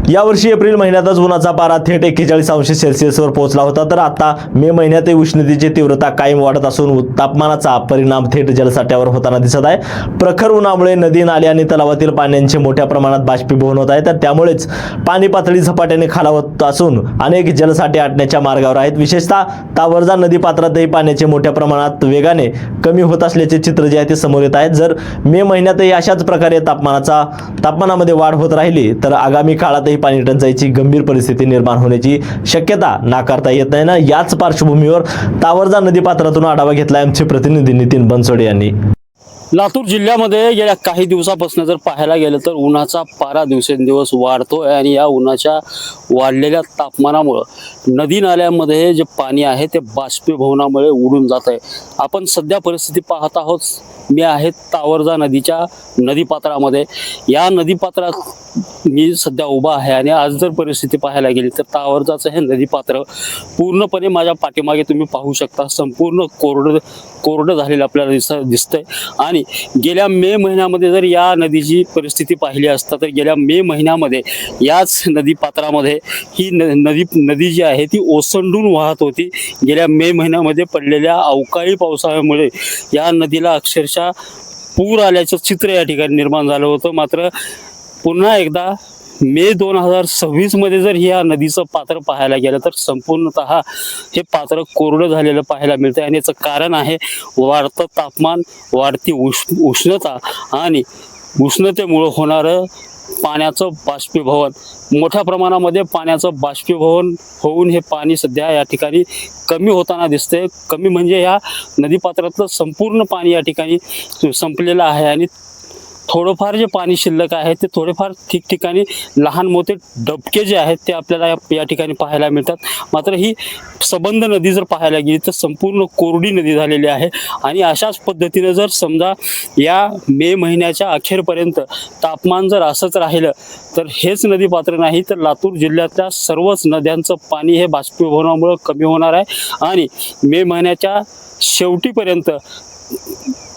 यावर्षी एप्रिल महिन्यातच उन्हाचा पारा थेट 41° वर पोहोचला होता, तर आता मे महिन्यातही उष्णतेची तीव्रता कायम वाढत असून तापमानाचा परिणाम थेट जलसाठ्यावर होताना दिसत आहे। प्रखर उन्हामुळे नदी, नाले आणि तलावातील पाण्याचे मोठ्या प्रमाणात बाष्पीभवन होत आहे, तर त्यामुळेच पाणी पातळी झपाट्याने खालावत असून अनेक जलसाठे आटण्याच्या मार्गावर आहेत। विशेषतः तावरजा नदी पात्रातही पाण्याचे मोठ्या प्रमाणात वेगाने कमी होत असल्याचे चित्र जे आहे ते समोर येत आहे। जर मे महिन्यातही अशाच प्रकारे तापमानामध्ये वाढ होत राहिली तर आगामी काळातही पाणी टंचाईची गंभीर परिस्थिती निर्माण होण्याची शक्यता नाकारता येत नाही ना। याच पार्श्वभूमीवर तावरजा नदीपात्रातून आढावा घेतला आमचे प्रतिनिधी नितीन बनसोडे यांनी। लातूर जिल्ह्यामध्ये गेल्या काही दिवसापासून जर पाहायला गेलं तर उन्हाचा पारा दिवसेंदिवस वाढतोय आणि या उन्हाच्या वाढलेल्या तापमानामुळे नदी नाल्यांमध्ये जे पाणी आहे ते बाष्पीभवनामुळे उडून जात आहे। आपण सध्या परिस्थिती पाहत आहोत। मी आहे तावरजा नदीच्या नदीपात्रामध्ये। या नदीपात्रात मी सध्या उभा आहे आणि आज जर परिस्थिती पाहायला गेली तर तावरजाचं हे नदीपात्र पूर्णपणे माझ्या पाठीमागे तुम्ही पाहू शकता, संपूर्ण कोरडं झालेलं आपल्याला दिसतंय। आणि गेल्या मे महिन्यामध्ये जर या नदीची परिस्थिती पाहिली असता तर गेल्या मे महिन्यामध्ये याच नदीपात्रामध्ये ही नदी जी आहे ती ओसंडून वाहत होती। गेल्या मे महिन्यामध्ये पडलेल्या अवकाळी पावसामुळे या नदीला अक्षरशः पूर आल्याचं चित्र या ठिकाणी निर्माण झालं होतं। मात्र पुन्हा एकदा मे 2026 मध्ये जर या नदीचं पात्र पाहायला गेलं तर संपूर्णतः हे पात्र कोरडं झालेलं पाहायला मिळतं आणि याचं कारण आहे वाढतं तापमान, वाढती उष्णता आणि उष्णतेमुळे होणारं पाण्याचं बाष्पीभवन। मोठ्या प्रमाणामध्ये पाण्याचं बाष्पीभवन होऊन हे पाणी सध्या या ठिकाणी कमी होताना दिसते। कमी म्हणजे या नदीपात्रातलं संपूर्ण पाणी या ठिकाणी संपलेलं आहे आणि थोडंफार जे पाणी शिल्लक आहे ते थोडेफार ठिकठिकाणी लहान मोठे डबके जे आहेत ते आपल्याला या ठिकाणी पाहायला मिळतात। मात्र ही सबंध नदी जर पाहायला गेली तर संपूर्ण कोरडी नदी झालेली आहे आणि अशाच पद्धतीने जर समजा या मे महिन्याच्या अखेरपर्यंत तापमान जर असंच राहिलं तर हेच नदीपात्र नाही तर लातूर जिल्ह्यातल्या सर्वच नद्यांचं पाणी हे बाष्पीभवनामुळे कमी होणार आहे आणि मे महिन्याच्या शेवटीपर्यंत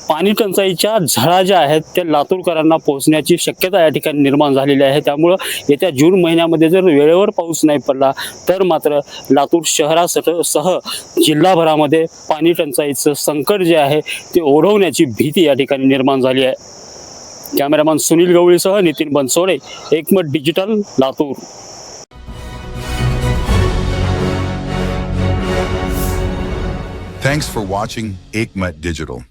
पाणी टंचाईच्या झळा ज्या आहेत त्या लातूरकरांना पोहोचण्याची शक्यता या ठिकाणी निर्माण झालेली आहे। त्यामुळं येत्या जून महिन्यामध्ये जर वेळेवर पाऊस नाही पडला तर मात्र लातूर शहरासह जिल्हाभरामध्ये पाणी टंचाईचं संकट जे आहे ते ओढवण्याची भीती या ठिकाणी निर्माण झाली आहे। कॅमेरामॅन सुनील गवळीसह नितीन बनसोडे, एकमत digital, Latur. Thanks for watching Ekmat Digital.